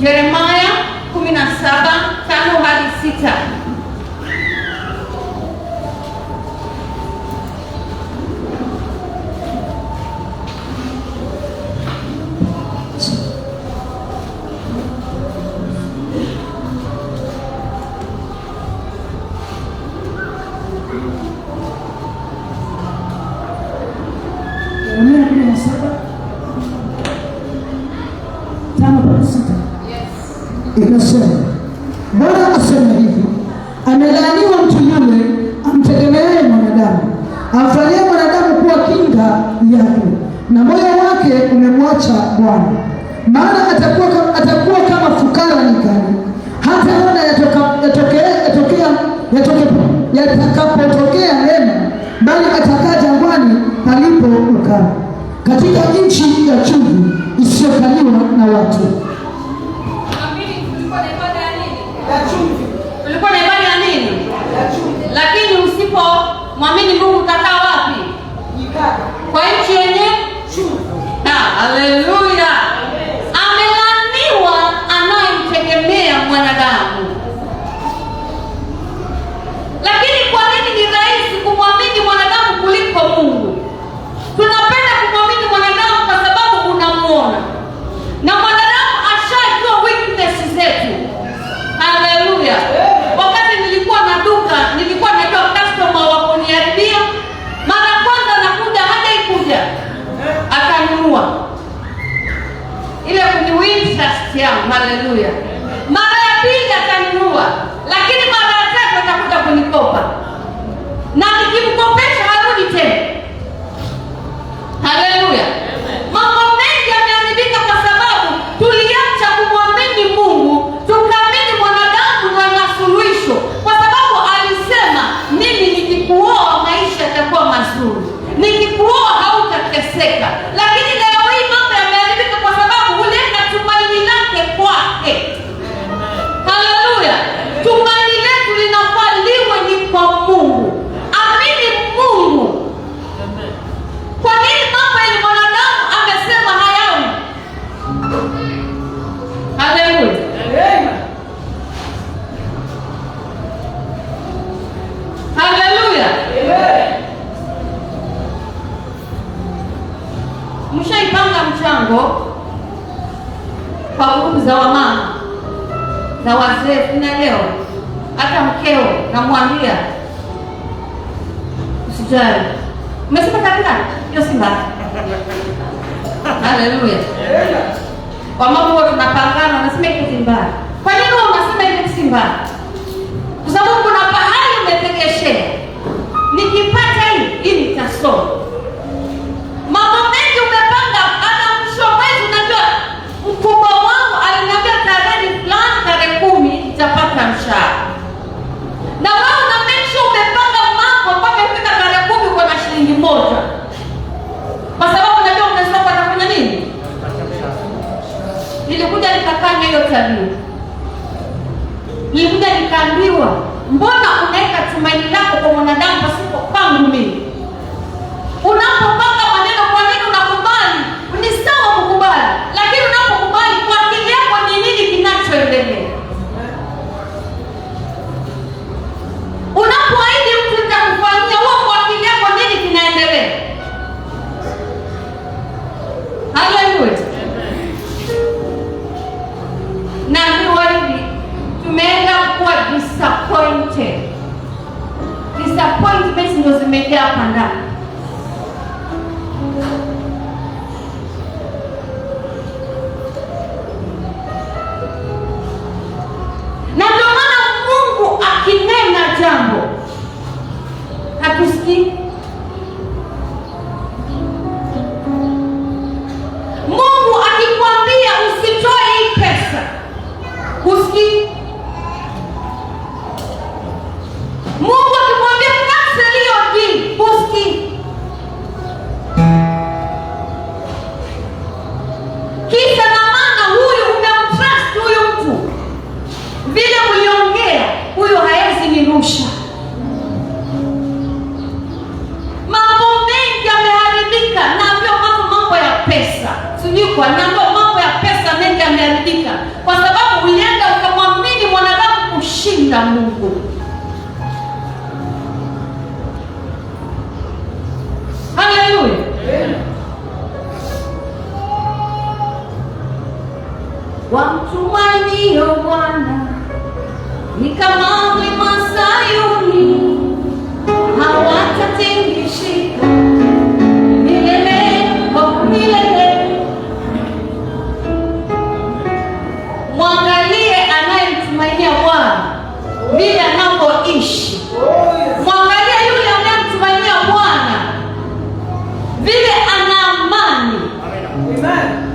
Yeremia 17:5 hadi 6. Inasema, Bwana asema hivi, amelaaniwa mtu yule amtegemeaye mwanadamu, amfanyie mwanadamu kuwa kinga yake, na moyo wake umemwacha Bwana. Maana atakuwa kama fukara nyikani, hataona yatakapotokea mema, bali atakaa jangwani palipo ukame, katika nchi ya chumvi isiyokaliwa na watu. Tulikuwa na ibada ya nini? Lakini usipomwamini Mungu utakaa wapi? Kwa nchi yenye chumvi. Haleluya. Amelaaniwa anayemtegemea mwanadamu. Lakini kwa nini ni rahisi kumwamini mwanadamu kuliko Mungu? Tunapenda kumwamini mwanadamu kwa sababu unamuona. Na mwanadamu ashajua weakness zetu. Haleluya. Wakati nilikuwa na duka, nilikuwa najua customer wa kuniharibia. Mara kwanza nakuja hata ikuja akanunua ile kuniwin trust yangu. Haleluya. Mara ya pili akanunua, lakini mara ya tatu atakuja kunikopa, na nikimkopesha harudi tena. Haleluya. Mambo mengi yameharibika kwa sababu tuliacha kumwamini Mungu, tukaamini mwanadamu na suluhisho, kwa sababu alisema mimi nikikuoa maisha yatakuwa mazuri, nikikuoa hautateseka. Lakini leo hii mambo yameharibika kwa sababu uliweka tumaini lake kwake. Haleluya. Tumaini letu linafaa liwe ni kwa Mungu. Amini Mungu. Kwa nini mambo ya mwanadamu amesema hayaoni? Haleluya. Haleluya. Mshaipanga mchango kwa grupu za wamama, za wazee, tunaelewa. Hata mkeo namwambia usijali. Umesema katika hiyo Simba. Haleluya. Wamama wote tunapangana, nasema hiyo Simba. Kwa nini wewe unasema hiyo Simba? Kwa sababu kuna pahali umetegeshea. Nikipata hii nitasoma. Mambo mengi umepanga, hata mwisho mwezi unajua mkubwa wangu aliniambia tarehe fulani, tarehe 10 nitapata mshahara. Na wewe una make sure umepanga mambo mpaka ifika tarehe 10 uko na shilingi moja. Kwa sababu unajua unaweza kufanya nini? Nilikuja nikakanya hiyo tabia. Nilikuja nikaambiwa, mbona unaweka tumaini lako kwa mwanadamu pasipo kwangu mimi? Unapopanga maneno, kwa nini unakubali? Ni sawa kukubali, lakini unapokubali kwa akili yako ni nini kinachoendelea? Unapoahidi mtu nitakufanyia, huo kwa akili yako nini kinaendelea? Haleluya. Na hivi tumeenda kuwa disappointed. Disappointments ndio zimejaa hapa ndani. Na ndio maana Mungu akinena jambo hatusikii. Mungu akikwambia usitoe hii pesa, husikii. Mungu akikwambia cancel hiyo deal, husikii. Kisa na maana huyu umemtrust huyu mtu, vile uliongea huyu haezi nirusha. Mambo mengi yameharibika, na ndio mambo ya pesa. Sijui kwa nini mambo ya pesa mengi yameharibika, kwa sababu ulienda ukamwamini mwanadamu kushinda Mungu. Haleluya. Wamtumainio Bwana ni kama mlima Sayuni, hawatatingishika milele kwa milele. Mwangalie anayemtumainia Bwana vile anapoishi. Mwangalie yule anayemtumainia Bwana vile ana amani. Amen.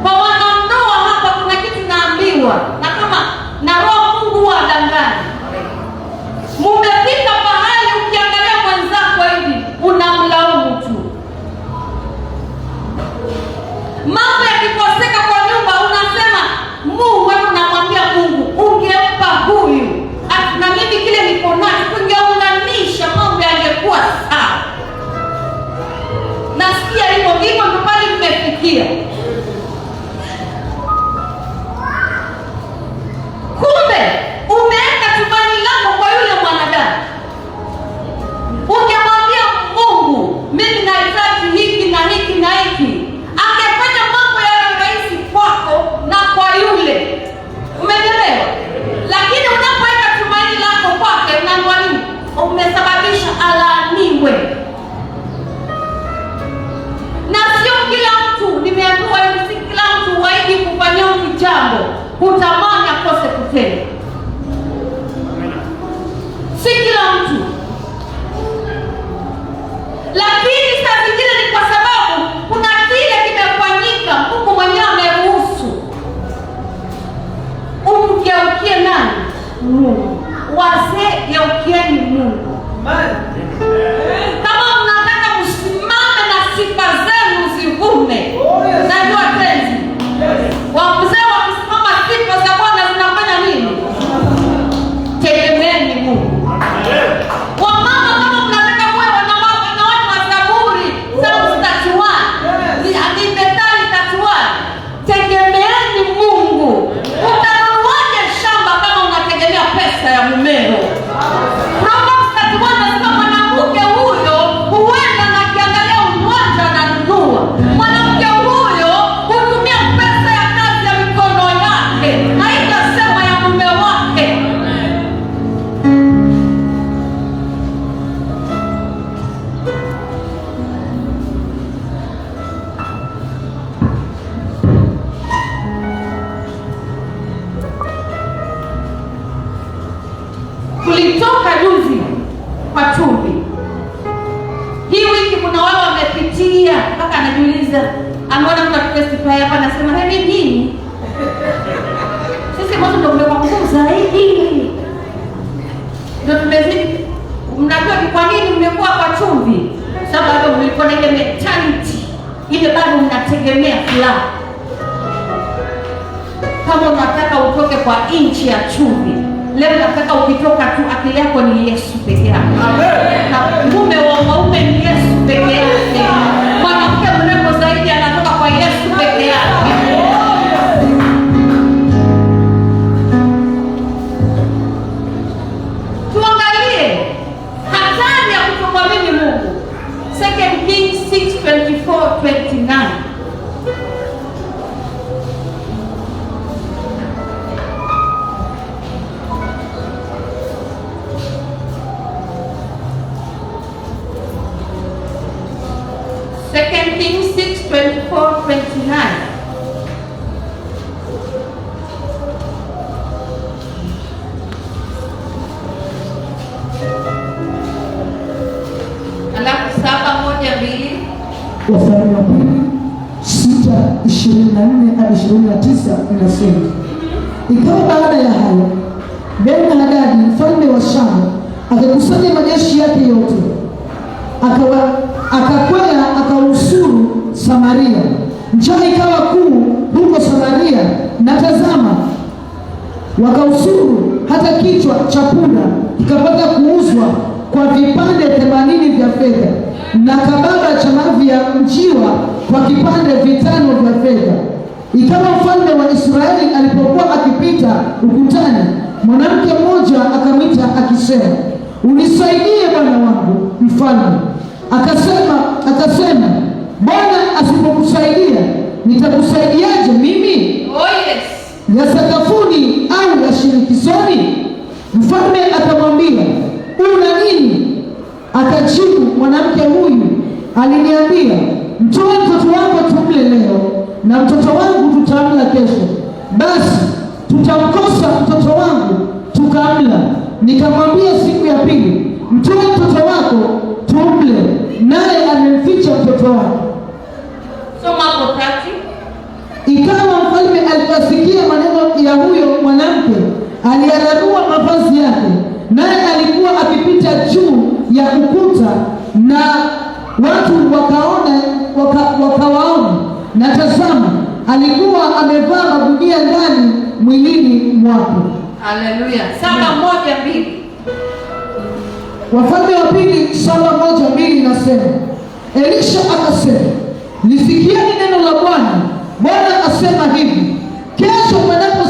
Kwa wanandoa hapa kuna kitu naambiwa, na kama na roho Mungu adangani. Mumefika pahali ukiangalia mwenzako hivi unamlaumu tu. Mambo yakikoseka kwa nyumba unasema Mungu, wewe unamwambia Mungu ungempa huyu. Na mimi kile niko nacho tungeunganisha mambo yangekuwa sawa. Nasikia hivyo ndio pale mmefikia. Kumbe umeweka tumaini lako kwa yule mwanadamu. Ungemwambia Mungu, mimi nahitaji hiki na hiki na hiki, angefanya mambo yawe rahisi kwako na kwa yule. Umeelewa? Lakini unapoweka tumaini lako kwake, unamwamini, umesababisha alaaniwe. Na sio kila mtu, nimeambiwa hivi, si kila mtu waidi kufanyia mtu jambo kutamani akose kutenda. Si kila mtu. Lakini saa zingine ni kwa sababu kuna kile kimefanyika, Mungu mwenyewe ameruhusu. Umgeukie nani? Mungu. Wazee, geukieni Mungu. Kama mnataka msimame na sifa zenu zivume. Najua tenzi. Wazee wakisimama sifa za Bwana zinafanya nini? Tegemeeni Mungu. Wamama, kama mnataka muwe wanawake na watu wa Zaburi, Psalm 31, ni Methali 31, tegemeeni Mungu. Utanunuaje shamba kama unategemea pesa ya mumeo? Proverbs 31 nasema mwanamke huyo huenda na kiangalia uwanja ananunua. Mwanamke huyo hutumia pesa ya kazi ya mikono yake, haitasema ya mume wake. Kulitoka juzi kwa chumvi. Hii wiki kuna wao wamepitia mpaka anajiuliza, ameona mtu akitestify hapa anasema hivi nini? Sisi mwanzo ndio mmekuwa ngumu zaidi. Ndio tumezidi. Mnajua ni kwa nini mmekuwa kwa chumvi? Sababu mlikuwa na ile mentality ile bado mnategemea fulani. Kama unataka utoke kwa inchi ya chumvi, leo nataka ukitoka tu akili yako ni Yesu peke yake. Amen. Na mume wa maume ni Yesu peke yake. Mwanamke mrembo zaidi anatoka kwa Yesu peke yake. Tuangalie hatari ya kutokuamini Mungu. 2 Kings 6:24-29. Second Kings 6:24-29. Alafu 7:1-2. Wafalme wa Pili 6:24-29 inasema, ikawa baada ya hayo Ben-Hadadi mfalme wa Shamu akakusanya majeshi yake yote, akakwea akausuru Samaria. Njaa ikawa kuu huko Samaria, na tazama, wakausuru hata kichwa cha punda kikapata kuuzwa kwa vipande 80 vya fedha, na kababa cha mavi ya njiwa kwa kipande vitano vya fedha. Ikawa mfalme wa Israeli alipokuwa akipita ukutani, mwanamke mmoja akamwita akisema, unisaidie bwana wangu mfalme. Akasema, Bwana asipokusaidia nitakusaidiaje mimi? Oh yes. Ya sakafuni au ya shirikisoni? Mfalme akamwambia, una nini? Akajibu mwanamke huyu, aliniambia, mtoe mtoto wako tumle leo, na mtoto wangu tutamla kesho. Basi tutamkosa mtoto wangu tukamla. Nikamwambia siku ya pili, mtoe mtoto wako tumle, naye amemficha mtoto wake. Mambo 30. Ikawa mfalme aliposikia maneno ya huyo mwanamke, aliyararua mavazi yake, naye alikuwa akipita juu ya ukuta, na watu wakawaona, na tazama, alikuwa amevaa magunia ndani mwilini mwake. Haleluya. 7:1-2. Wafalme wa Pili 7:1-2 inasema, Elisha akasema, lisikieni neno la Bwana. Bwana asema hivi, kesho panapo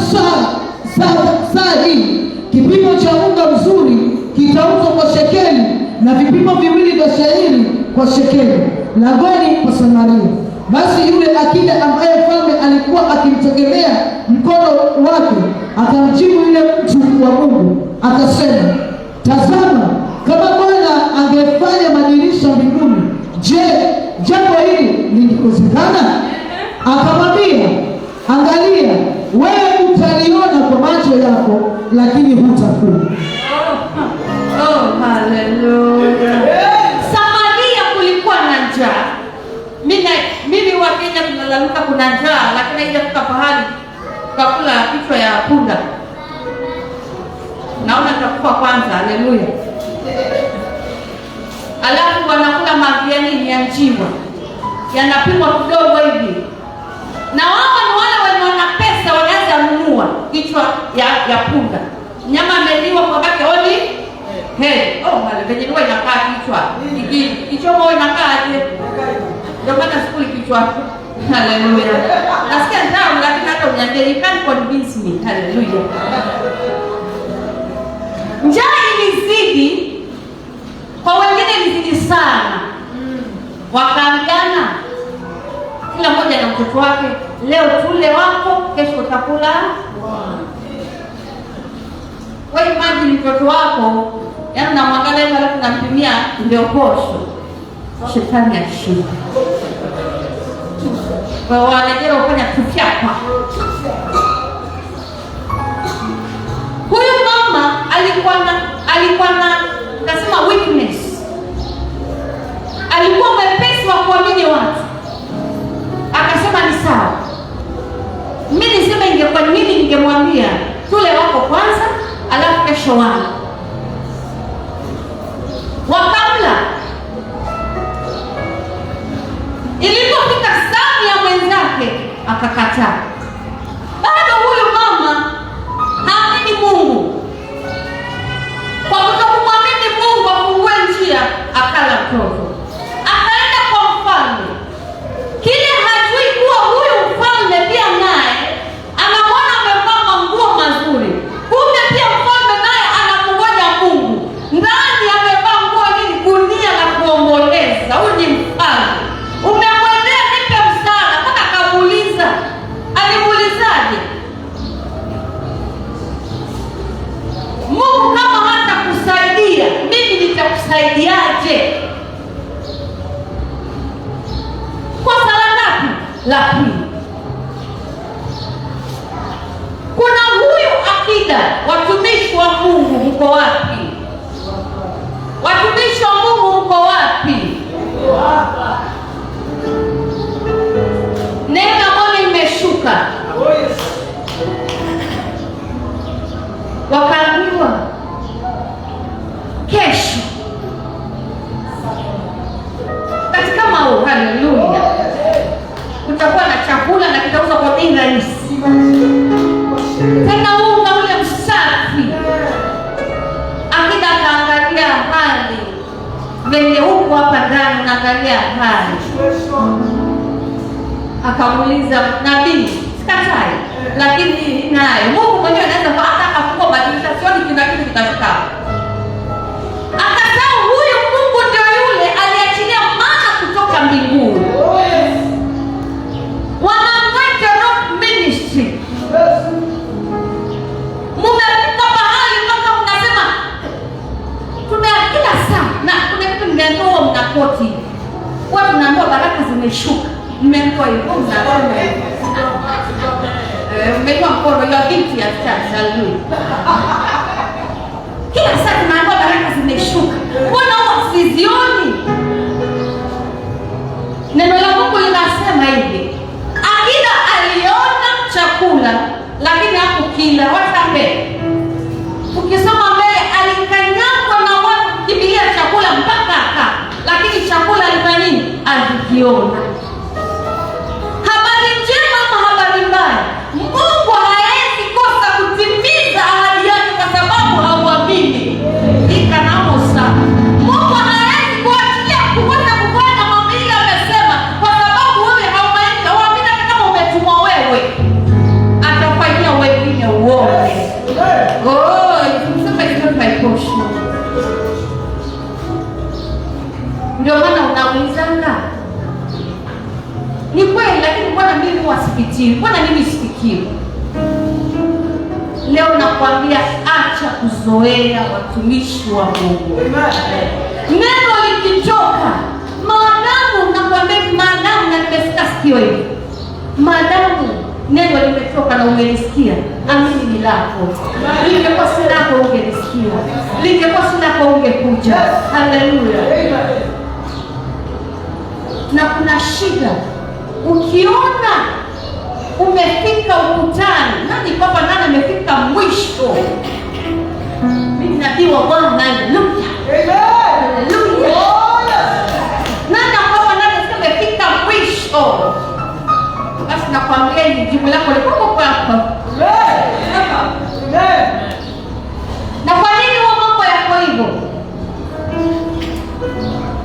saa hii kipimo cha unga mzuri kitauzwa kwa shekeli, na vipimo viwili vya shayiri kwa shekeli, langoni kwa Samaria. Basi yule akida ambaye mfalme alikuwa akimtegemea mkono wake akamjibu yule mtu wa Mungu akasema, tazama, kama Bwana angefanya madirisha mbinguni, je, jambo hili lingewezekana? Akamwambia, angalia, wewe utaliona kwa macho yako, lakini hutakula. Haleluya. Samaria kulikuwa na njaa. Mimi wa Kenya tunalalamika kuna njaa, lakini haijafika pahali tukakula kichwa ya punda. Naona tutakufa kwanza. Haleluya. Alafu wanakula mavi ya nini, ya njiwa, yanapimwa kidogo hivi, na wao ni wale wenye wana pesa, wanaweza nunua kichwa ya punda. Nyama ameliwa kwa baki oli wale venye huwa inakaa kichwa huwa inakaaje? Ndio maana sikuli kichwa. Haleluya. Nasikia ndao, lakini hata uniambie, you can't convince me. Haleluya. Njaa ilizidi, kwa wengine ilizidi sana. Wakaambiana, kila mmoja na mtoto wake, leo tule wako, kesho utakula. Wewe imagine mtoto wako, yaani unamwangalia hivi alafu unampimia ndio posho. Shetani ashinda. Kwa wanajera ufanya kufyapa. Huyu mama alikuwa na nasema weakness. Alikuwa mwepesi wa kuamini watu. Akasema ni sawa. Mimi nisema ingekuwa mimi ningemwambia tule wako kwanza, alafu kesho wangu. Wakamla. Ilipofika zamu ya mwenzake akakataa. Bado huyu mama haamini Mungu. Kwa kutokumwamini Mungu afungue njia, akala mtoto. Akaenda kwa mfalme. Kile hajui kuwa huyu mfalme pia naye anamwona amevaa nguo mazuri. Kumbe pia mfalme naye anamungoja Mungu. Ndani amevaa nguo nini, gunia la kuomboleza. Huyu ni mfalme. Umemwendea nipe msaada. Mpaka akamuuliza. Alimuulizaje? Mungu kama hata kusaidia, mimi nitakusaidiaje? Kwa sala ngapi? La pili. Kuna huyu akida, watumishi wa Mungu mko wapi? Watumishi wa Mungu mko wapi? Neema mbona imeshuka? Wakaambiwa kesho katika mau, haleluya, kutakuwa na chakula na kitauzwa kwa bei rahisi. Tena unga ule msafi. Akida akaangalia hali venye huko hapa ndani, naangalia hali Akamuuliza nabii, sikatai, lakini naye Mungu mwenyewe anaweza hata akafungua badilisha, sioni kila kitu kitafika. Akasema huyu Mungu ndio yule aliachilia mana kutoka mbinguni. Wanamwita rock ministry. Mumefika mahali mpaka mnasema kila saa na kuna kitu mnaambiwa mnakoti. Watu mnaambiwa baraka zimeshuka. Mmeambiwa hivyo mmejua mkono ya binti ya Shalui. Kila saa tunaambiwa baraka zimeshuka. Mbona sizioni? Neno la Mungu linasema hivi. Akida aliona chakula lakini hakukila. Watambe. Ukisoma mbele alikanyagwa na watu kukimbia chakula mpaka aka. Lakini chakula alifanya nini? Alikiona. Habari njema ama habari mbaya? Mungu haezi kosa kutimiza ahadi yake kwa sababu hauamini. Ikanamo sana. Mungu haezi kuachilia kukosa kufanya mambo ile amesema kwa sababu wewe hauamini kama umetumwa wewe. Atafanyia wengine uone. Ndio maana unaulizanga ni kweli, lakini mbona mimi huwa sifikiri? Mbona mimi sifikiri? Leo nakwambia acha kuzoea watumishi wa Mungu. Neno likitoka, maadamu nakwambia, maadamu na nimesikia sikio hivi, maadamu neno limetoka na umelisikia, amini ni lako. Lingekuwa si lako ungelisikia, lingekuwa si lako ungekuja. Haleluya. Na kuna shida ukiona umefika ukutani, nani papa nani amefika mwisho. Mimi nabii wa Bwana, haleluya. Haleluya. Nani papa nani amefika mwisho. Basi nakwambia hili jibu lako liko hapa. Na kwa nini huwa mambo yako hivyo?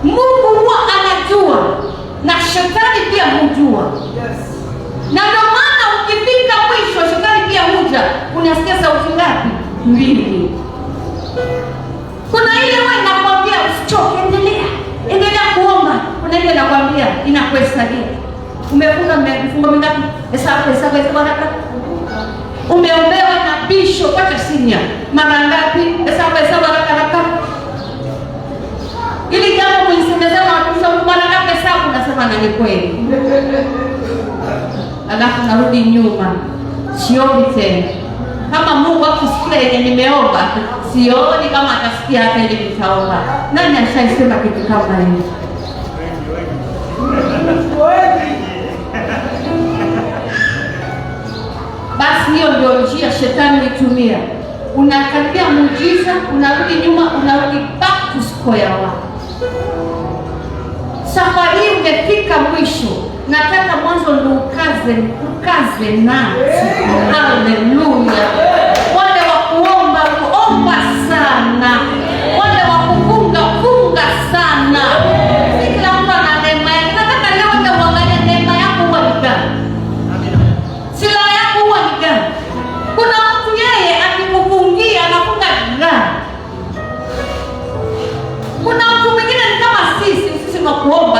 Mungu huwa anajua na shetani pia hujua. Na ndio maana ukifika mwisho shetani pia huja. Unasikia sauti ngapi? Mbili. Kuna ile wewe nakwambia usichoke, endelea kuomba. Kuna ile nakwambia inakuhesadia. Umefunga vifungo vingapi? Hesabu haraka. Umeombewa na bishop kwa senior mara ngapi? Hesabu haraka. Ili jambo kulisemezana na watu mara ngapi? Hesabu nasema na ni kweli. Alafu narudi nyuma. Siombi tena. Kama Mungu akusikia yenye nimeomba, sioni kama atasikia hata ile nitaomba. Nani ashaisema kitu kama hiyo? Basi hiyo ndio njia shetani hutumia. Unakaribia muujiza, unarudi nyuma, unarudi back to square one. Safari hii umefika mwisho. Nataka mwanzo ndio ukaze nasi. Haleluya. Wale wa kuomba sana. Wale wa kufunga sana. Kila mtu ana neema yake. Nataka leo ndio uangalie neema yako huwa ni gani. Silaha yako huwa ni gani. Kuna mtu yeye akikufungia anafunga gani. Kuna mtu mwingine ni kama sisi kuomba.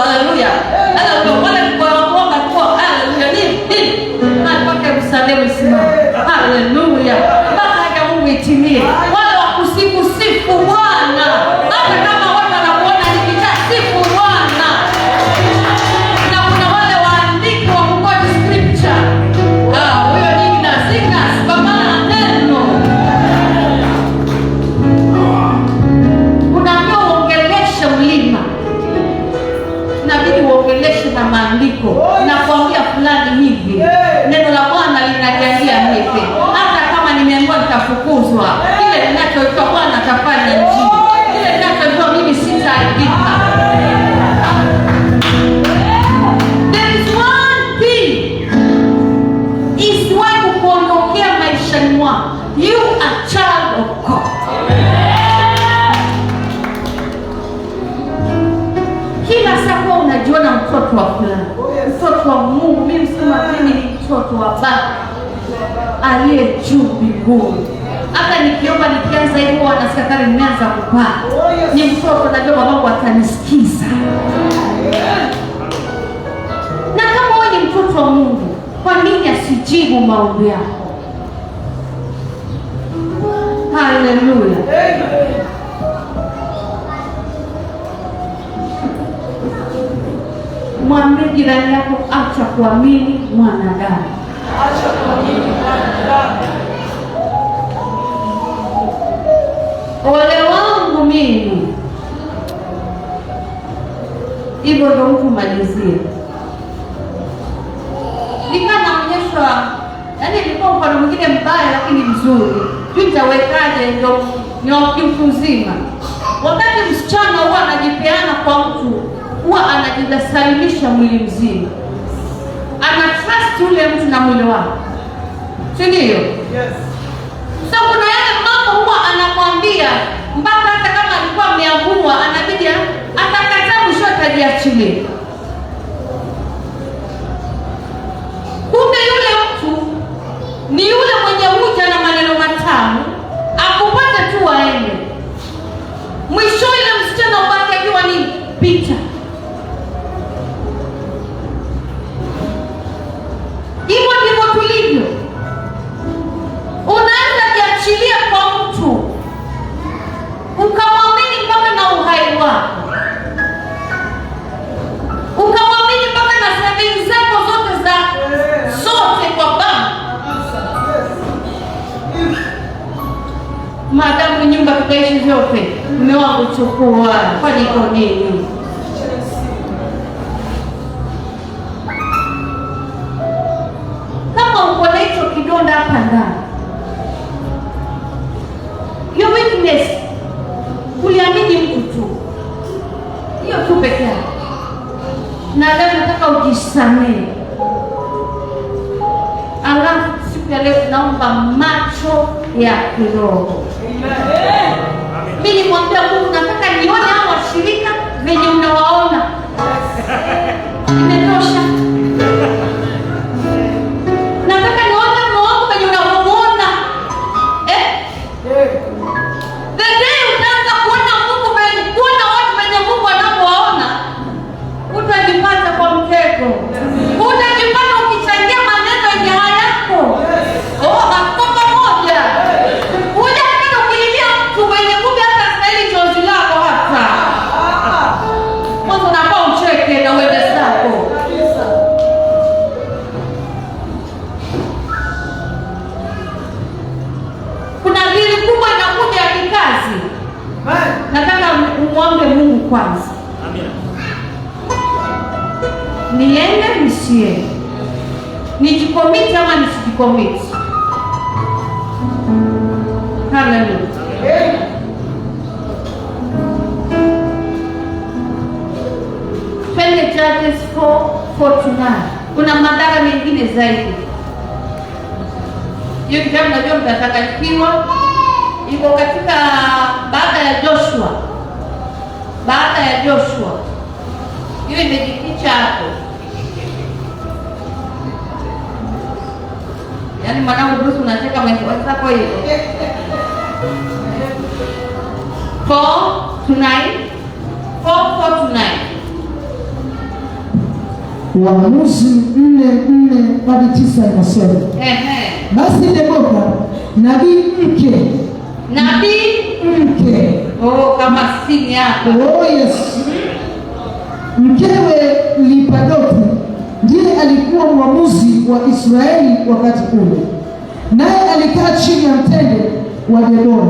Haleluya. Wale kuomba kwa haleluya nini? Mpaka Yerusalemu simama. Haleluya. Mpaka Mungu itimie. Wale wa kusifu Bwana. Hata kama watu wanakuona nikitaa sifu Bwana. Na kuna wale waandiki wa kukoti scripture. Huyo nyingi na sikas kama neno. Unaambiwa uongeleshe mlima. Inabidi uongeleshe na maandiko. Na kuambia fulani hivi. Neno la Bwana linaniambia hivi. Hata kama nimeambiwa nitafukuzwa, kile ninachoitwa Bwana atafanya njia. Kile ninachoitwa mimi sitaibika. There is one thing isiwahi kuondokea maishani mwako. You are child of God. Kila saa unajua najiona mtoto wa fulani, mtoto wa Mungu. Mimi sema mimi ni mtoto wa Baba aliye juu mbinguni. Hata nikiomba nikianza hivyo wanasikatari nimeanza kupaa. Ni mtoto, najua babangu atanisikiza. Na kama wewe ni mtoto wa Mungu, kwa nini asijibu maombi yako? Haleluya. Mwambie jirani yako, acha kuamini mwanadamu. Acha kuamini mwanadamu. Ole wangu mimi. Hivyo ndo mtu malizie. Nikanaonyeshwa, yaani ilikuwa mfano mwingine mbaya lakini mzuri. Juu nitawekaje ndo ni mtu mzima. Wakati msichana huwa anajipeana kwa mtu, huwa anajidasalimisha mwili mzima. Ana trust yule mtu na mwili wake. Si ndio? Yes. So kuna yale mambo huwa anamwambia mpaka hata kama alikuwa ameamua anabidi atakataa, mwisho atajiachilia. Kumbe yule mtu ni yule mwenye huja na maneno matamu, akupata tu aende. Mwisho ile msichana wake akiwa ni picha. Hivyo ndivyo tulivyo. Unaweza jiachilia kwa mtu ukamwamini mpaka na uhai wako, ukamwamini mpaka na savings zako zote kwa banki. Madamu nyumba tutaishi vyote, mume wangu chukua, kwani iko nini? Kama uko na hicho kidonda hapa ndani, your weakness, uliamini mtu tu, hiyo tu peke yake. Na leo nataka ujisamehe. Alafu siku ya leo tunaomba macho ya kiroho. Mimi nimwambia Mungu, nataka nione hao washirika venye unawaona. Imetosha. Nataka nione Mungu venye unamuona. The day utaanza kuona Mungu venye, kuona watu venye Mungu anapowaona, utajipata kwa mtego. Utajipata ukichangia maneno yenye hayako. Hakupa moja. Utajipata ukililia mtu mwenye kumbe hata stahili chozi lako hata. Mwanzo unakuwa mcheke na uende zako. Kuna dili kubwa inakuja ya kikazi. Nataka umwombe Mungu kwanza. Niende nisiende, nijikomiti ama nisijikomiti. Haleluya. Twende Judges 4:49. Kuna madhara mengine zaidi. Hiyo kitabu najua mtatakatifiwa. Iko katika baada ya Joshua. Hiyo imejificha hapo. Yaani mwanangu Bruce unacheka mwenzako hiyo. 4:49. Waamuzi 4:4-9 inasema. Basi Debora nabii mke. Kama sini hapo. Yes. Mkewe Lipadothi ndiye alikuwa mwamuzi wa Israeli wakati ule, naye alikaa chini ya mtende wa Debora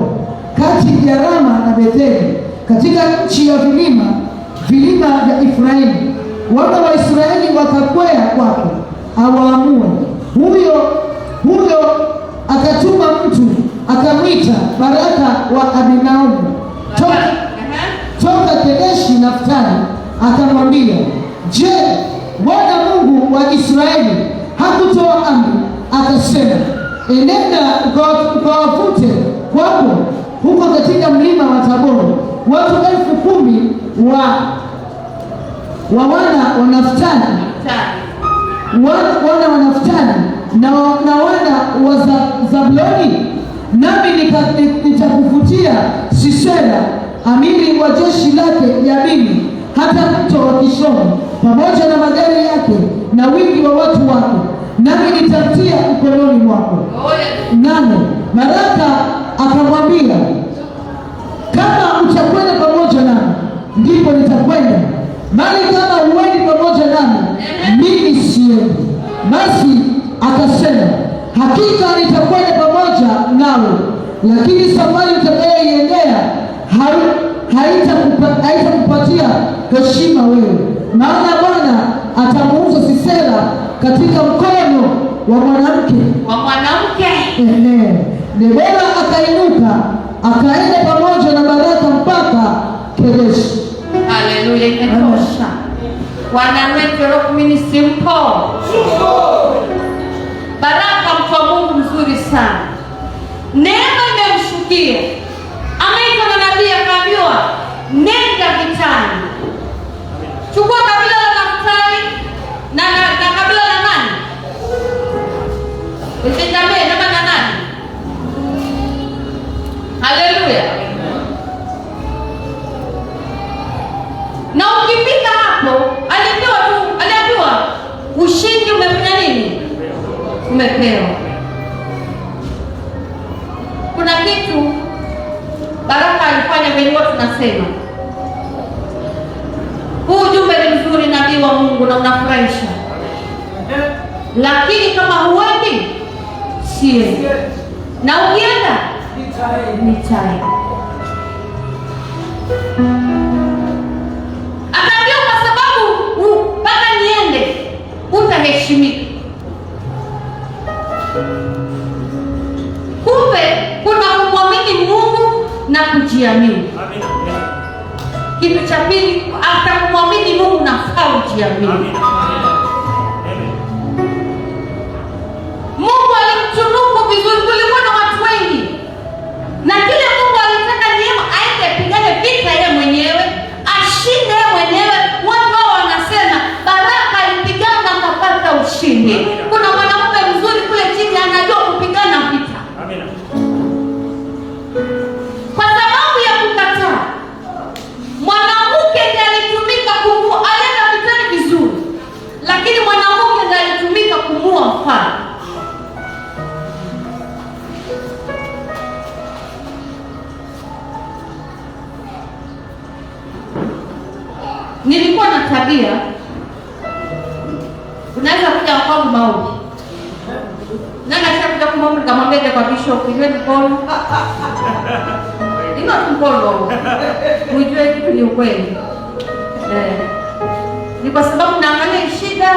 kati ya Rama na Betheli katika nchi ya vilima vya Efraimu. Wana wa Israeli wakakwea kwake awaamue. Huyo akatuma mtu akamwita Baraka wa Abinaumu toka Kedeshi Naftali, akamwambia, je, Bwana Mungu wa Israeli hakutoa amri akasema, enenda ukawavute kwako huko katika mlima wa Tabori watu 10,000 wa wana wa Naftali, wana wa Naftali na wana wa Zabuloni, nami nitakufutia Sisera amiri wa jeshi lake Yabini hata mto wa Kishoni pamoja na magari yake na wingi wa watu wake, nami nitamtia mkononi mwako. 8. Baraka akamwambia, kama utakwenda pamoja nami ndipo nitakwenda, bali kama huendi pamoja nami mimi siendi. Basi akasema, hakika nitakwenda pamoja nawe, lakini safari utakayoiendea haitakupatia heshima wewe, maana Bwana atamuuza Sisera katika mkono wa mwanamke. Debora akainuka akaenda pamoja na Baraka mpaka Kedeshi. Haleluya, imetosha. Wanawake roho ministry mpo. Baraka mtu wa Mungu mzuri sana. Neema imemshukia. Ameitwa na nabii akaambiwa, nenda vitani. Chukua kabila la Naftali na kabila la nani? Benjamin na nani? Haleluya. Na ukifika hapo, aliambiwa ushindi umefanya nini? Umepewa. Kuna kitu Baraka alifanya vile watu tunasema. Huu ujumbe ni mzuri, nabii wa Mungu, na unafurahisha. Lakini kama huendi, sie. Na ukienda, nitaenda. Akaambia kwa sababu mpaka niende utaheshimika. Kumbe kuna kumwamini Mungu na kujiamini. Kitu cha pili, hata kumwamini Mungu na kujiamini. Mungu alimtunuku vizuri, kulikuwa na watu wengi. Na kile Mungu alitaka neema aende pigane vita yeye mwenyewe, ashinde yeye mwenyewe. Watu wao wanasema Baraka alipigana akapata ushindi. Kuna mwanamke mzuri kule chini anajua kupigana vita. Amina. Kwa sababu ya kukataa, mwanamke ndiye alitumika kumua, alienda vitani vizuri. Lakini mwanamke ndiye alitumika kumua mfalme. Nilikuwa na tabia, unaweza kuja kwangu maombi. Nani ashakuja kwa maombi nikamwambia kwa bishop, ile mkono. Ndio mkono. Unajua kitu ni ukweli. Ni kwa sababu naangalia shida.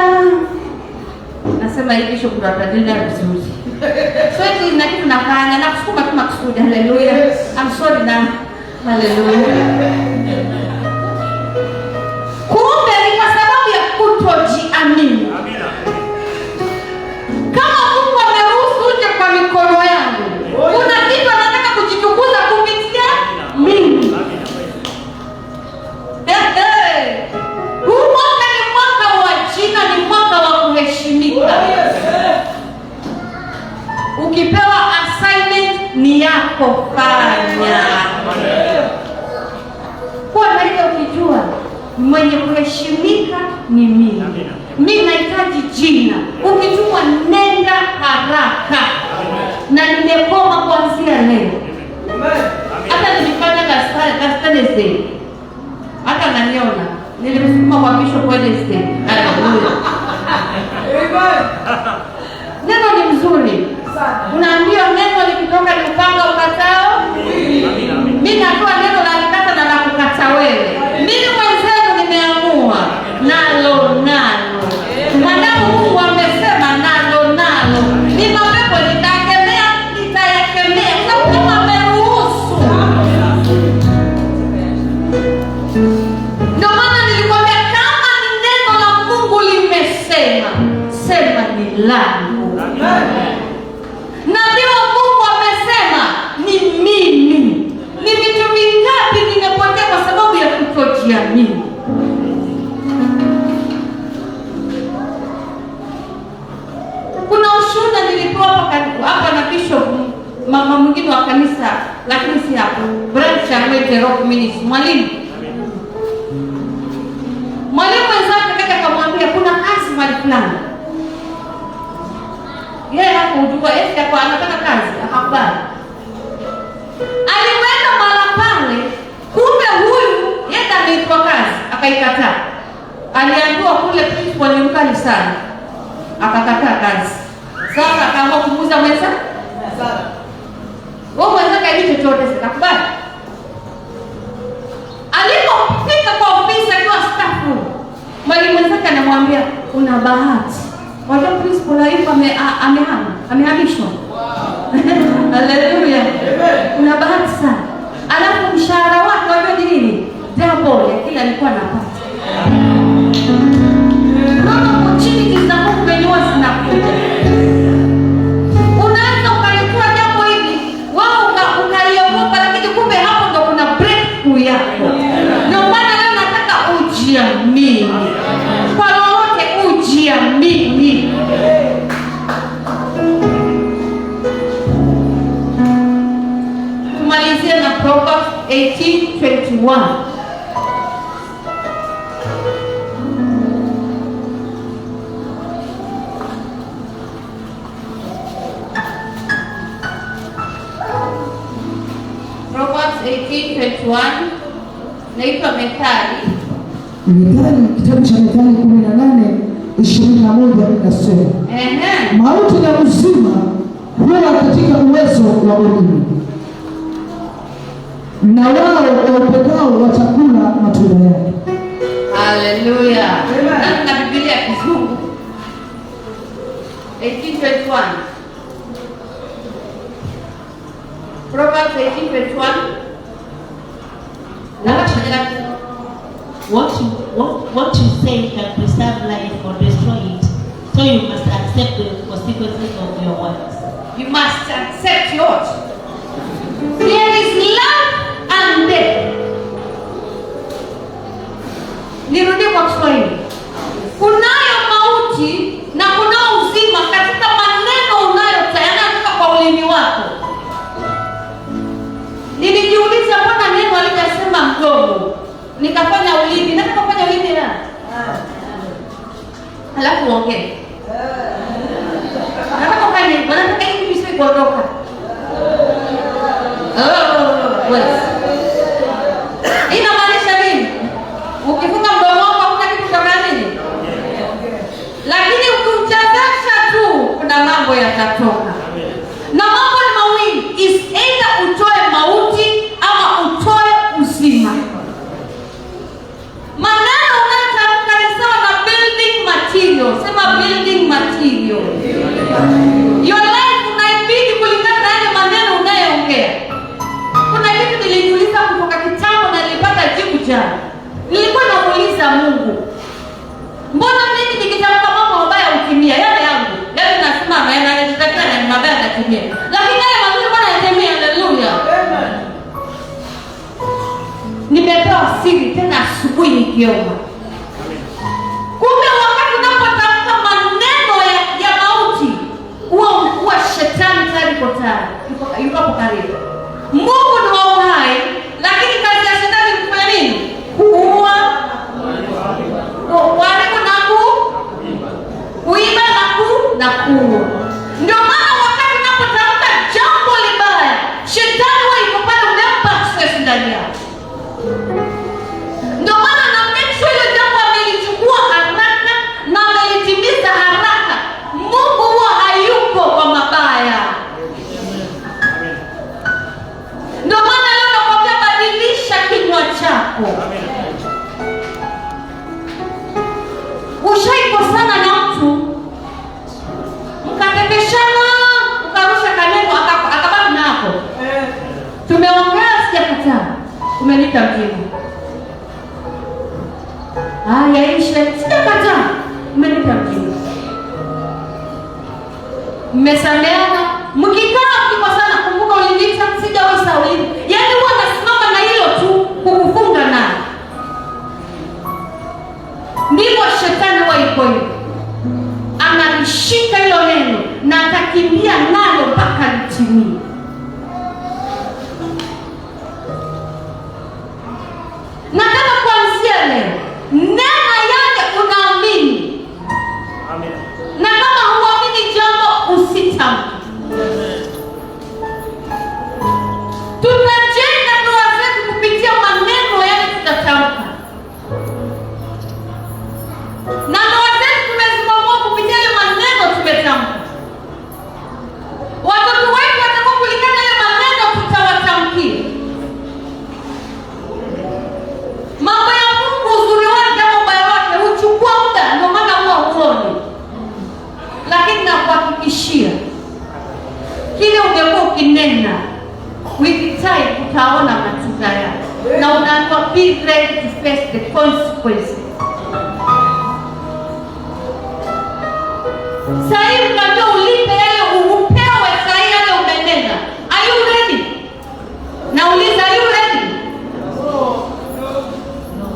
Nasema hivi bishop tutatadili vizuri. So hivi na kitu nafanya na kusukuma tu makusudi. Haleluya. I'm sorry na. Haleluya. Kumbe ni kwa sababu ya kutojiamini. Amina. Kama Mungu ameruhusu uje kwa mikono yangu, kuna kitu anataka kujitukuza kupitia mimi. Huu mwaka ni mwaka wa jina, ni mwaka wa kuheshimika. Ukipewa assignment ni yako, fanya. Kwa nini ukijua mwenye kuheshimika ni mimi. Mimi nahitaji jina. Ukituma nenda haraka. Na nimekoma kuanzia leo. Hata nilifanya Wednesday. Hata naniona. Nilimsukuma kwa bishop Wednesday. Haleluya. Neno ni mzuri. Unaambia neno likitoka ni upanga ukatao. Mimi natoa neno la nikata na la kukata wewe. Mimi mwenzenu nimeamua nalo. Mwanadamu Mungu amesema nalo. Ni mapepo nitayakemea kama ameruhusu. Ndio maana nilikwambia kama ni neno la Mungu limesema, sema ni langu. Nabii wa Mungu amesema ni mimi. Ni vitu vingapi nimepotea kwa sababu ya kutojiamini? mama mwingine wa kanisa, lakini si hapo, branch ya Mwete Rock Ministry. Mwalimu wenzake kaja akamwambia kuna kazi mahali fulani. Yeye hakujua eti hapo anataka kazi, akakubali. Aliweka mara pale, kumbe huyu yeye ameitwa kazi, akaikataa. Aliambiwa kule principal ni mkali sana, akakataa kazi. Sasa akaamua kumuuza mwenza. Wao mwenzake hajui chochote, sikakubali. Alipofika kwa ofisi akiwa staff room, mwalimu mwenzake anamwambia una bahati. Wajua principal haipo amehamishwa. Haleluya. Una bahati sana. Alafu mshahara wake wajua ni nini? Double ya kile alikuwa anapata. Kama opportunities za Mungu wenyewe zinakuja. Unaweza ukalitoa jambo hili, wao ukaliogopa, lakini kumbe hapo ndo kuna breakthrough yako. Ndio maana leo nataka ujiamini. Kwa lolote ujiamini. Tumalizia na Proverbs 18:21. Proverbs 18:21 naitwa Methali. Methali, kitabu cha Methali 18:21 inasema, mauti na uzima huwa katika uwezo wa ulimi, na wao waupendao watakula matunda yake. Haleluya. Na Biblia ya Kizungu 18:21. Proverbs 18:21. What you say can preserve life or destroy it, so you must accept the consequences of your words. You must accept yours. There is life and death. Nirudie kwa Kiswahili. Kunayo mauti na kunao uzima katika maneno unayotoka kwa ulimi wako. Nilijiuliza mbona neno alikasema mdomo, nikafanya ulimi, nataka kufanya ulimi la. Alafu ongea. Nataka kufanya, nataka hivi visiwe kuondoka. Wewe. Inamaanisha nini? Ukifunga mdomo wako hakuna kitu cha nini? Lakini ukimchezesha tu kuna mambo yatatoka. Na mambo ni mawili, is either utoe mauti ama utoe uzima. Maneno unayotamka ni sawa na building material. Sema building material. Your life unaibidi kulingana na yale maneno unayoongea. Kuna kitu nilijiuliza kutoka kitambo na nilipata jibu jana. Nilikuwa namuuliza Mungu, mbona mimi nikitamka mambo mabaya utimia yale yangu? Yale nasema maana yanataka na mabaya yatimia. Lakini yale mazuri bwana yatimia. Haleluya. Nimepewa siri tena asubuhi nikiomba. Kumbe wakati unapotamka maneno ya mauti, huwa shetani tayari yuko karibu. Mungu ni wa uhai, lakini kazi ya shetani ni kufanya nini? Kuua, kuharibu na kuiba na kuua. Ndio maana wakati unapotamka jambo libaya, shetani huwa yuko pale, umempa access ndani yako. Ndio maana na make sure hilo jambo amelichukua haraka na amelitimiza haraka. Mungu huwa hayuko kwa mabaya. Ndio maana leo nakwambia badilisha kinywa chako. Ushaikosana na mtu, mkatepeshana, ukarusha kaneno akabaki nako. Tumeongea sijakataa. Umeniita mjini. Haya isha sijakataa. Umeniita mjini. Mmesameana, mkikaa mkikosana, kumbuka uliniita sijawahi sahau. Yaani huwa nasimama na hilo tu kukufunga naye. Ndivyo shetani huwa yuko hivyo. Analishika hilo neno na atakimbia nalo mpaka litimie. Na ndoa zetu tumesimamua kupitia ile maneno tumetamka. Watoto wetu watakuwa kulingana ile maneno tutawatamkia. Mambo ya Mungu, uzuri wake au ubaya wake huchukua muda, ndio maana huwa huoni. Lakini nakuhakikishia kile ungekuwa ukinena wiki time utaona matunda yake. Na unaambiwa be ready to face the consequences. Sasa unajua ulipe yale upewe sasa yale umenena. Are you ready? Nauliza, are you ready?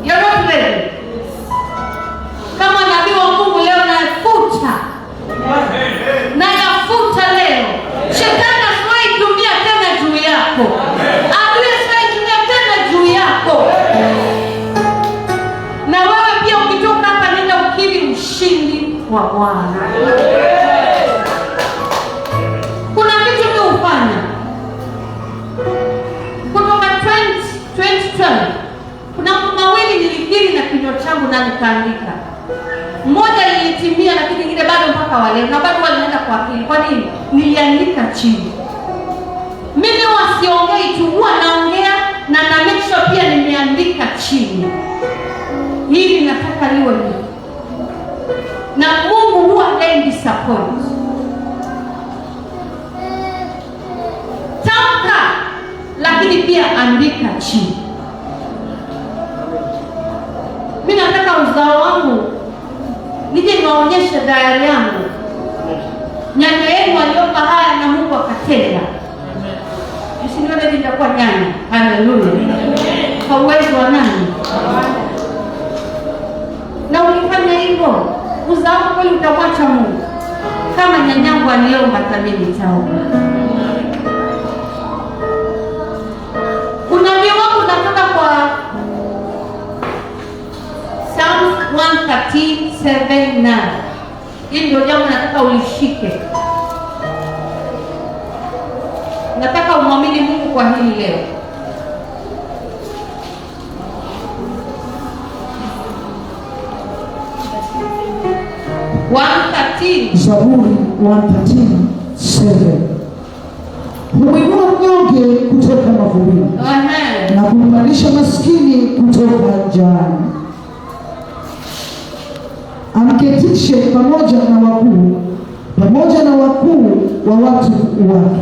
You're not ready. Kama nabii wa Mungu leo nafuta. Nayafuta leo. Shetani asitumia tena juu yako. Adui asitumia tena juu yako. Na wewe pia ukitoka hapa nenda ukiri ushindi wa Bwana. Kuna kitu niufanya. Kutoka 2012 kuna mambo mawili nilikiri na kinywa changu na nikaandika. Mmoja ilitimia lakini nyingine bado mpaka wale na bado wanaenda kwa akili. Kwa nini? Niliandika chini. Mimi wasiongei tu, huwa naongea na make sure pia nimeandika chini. Hili nataka liwe hivi. Na Mungu huwa disappoint. Tamka lakini pia andika chini. Mimi nataka uzao wangu nije niwaonyeshe diary yangu. Nyanya yenu waliomba haya na Mungu akatenda. Usinione nitakuwa nyanya. Haleluya. Kwa uwezo wa nani? Na ukifanya hivyo, uzao kweli utamwacha Mungu. Kama nyanyangu aliomba mimi nitaomba. Kuna viwango natoka kwa Psalm 137:9. Hili ndio jambo nataka ulishike. Nataka umwamini Mungu kwa hili leo. Zaburi 113:7. Huinua mnyonge kutoka mavumbini na kuimarisha maskini kutoka njaani. Amketishe pamoja na wakuu wa watu wake.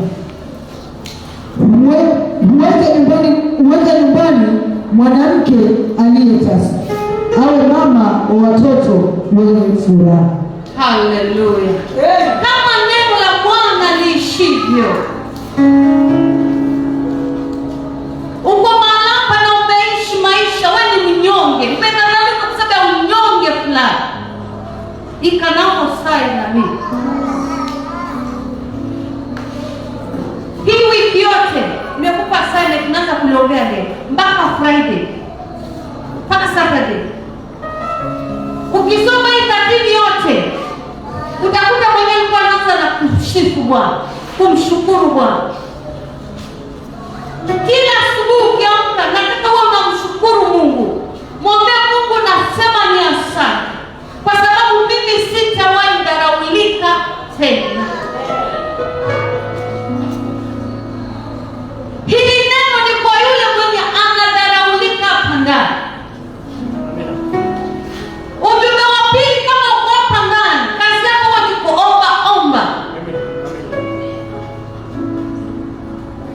Huweka nyumbani mwanamke aliyetasa, awe mama wa watoto wenye furaha. Haleluya. Kama neno la Bwana liishivyo. Uko mahali hapa na umeishi maisha wewe ni mnyonge. Umedhalilika kwa sababu ya unyonge fulani. Ikanao sai na mimi. Hii wiki yote nimekupa sana tunaanza kuongea leo mpaka Friday. Mpaka Saturday. Ukisoma hii kitabu yote utakuta mwenyewe kwa anaanza na kumsifu Bwana, kumshukuru Bwana. Kila asubuhi ukiamka nataka wewe unamshukuru Mungu. Mwambie Mungu nasema ni asante. Kwa sababu mimi sitawahi daraulika tena. Hili neno ni kwa yule mwenye anadaraulika hapa ndani. Ujumbe wa pili kama uko hapa ndani, kazi yako ni kuomba.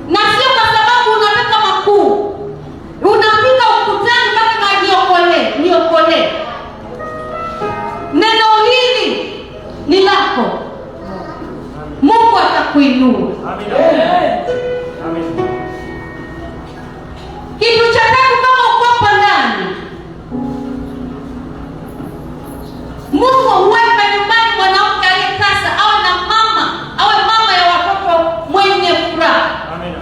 Na sio kwa sababu unataka makuu. Unafika ukutani mpaka niokolee. Neno hili ni lako. Mungu atakuinua. Amen. Kitu cha tatu kama uko hapa ndani, Mungu huweka nyumbani mwanamke aliyetasa, awe mama ya watoto mwenye furaha. Amen.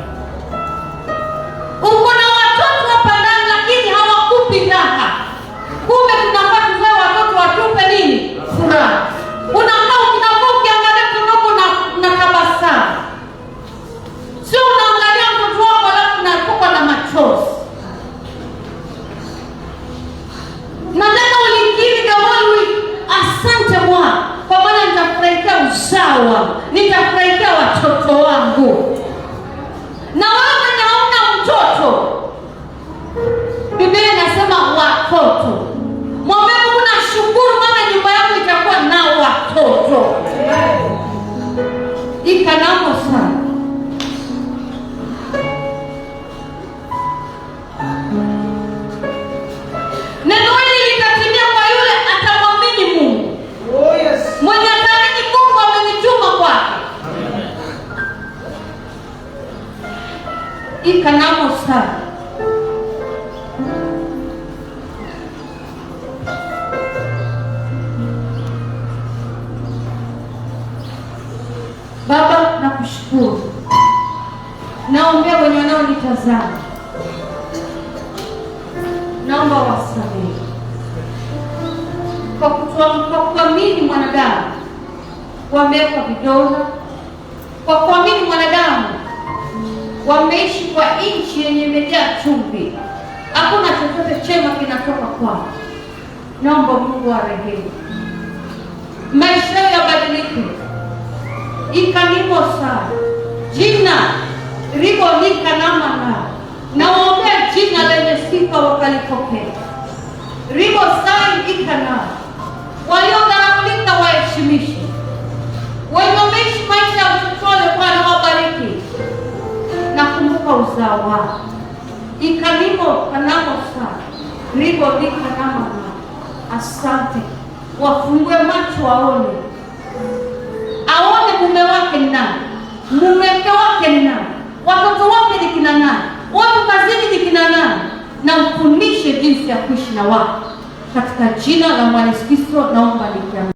Uko na watoto hapa ndani lakini hawakupi raha. Kumbe tunafaa tuzae watoto watupe nini? Furaha. Unakaa ukiangalia kidogo na tabasamu. wangu, nitafurahikia watoto wangu. Na wewe naona mtoto, Biblia inasema watoto. Mwambie Mungu nashukuru, maana nyumba yangu itakuwa na watoto. Ikanamo sana. Neno hili litatimia kwa yule atamwamini Mungu. Oh yes. Mwenye ataamini Mungu amenituma kwake. Ikanamo sana. Baba, nakushukuru. Naombea wenye wanaonitazama, naomba wasamehe kwa kuamini mwanadamu wamewekwa vidonda, kwa kuamini mwanadamu wameishi kwa nchi yenye imejaa chumvi, hakuna chochote chema kinatoka kwao. Naomba Mungu arehemu, maisha yao yabadilike. Ikanimo sana jina ribonika namana, nawaombea jina lenye sifa wakalipokea. Ribo sai ikana, waliodharauliwa waheshimishe, wenye wameishi maisha ya uchochole Bwana wabariki na kumbuka uzao wao. Ikanimo kanamo sana ribo nika namana. Asante, wafungue macho waone, aone mume wake ni nani, mumeke wake ni nani, watoto wake ni kina nani, watu kazini ni kina nani, na mfundishe jinsi ya kuishi na wao. Katika jina la Bwana Yesu Kristo naomba nikiamini.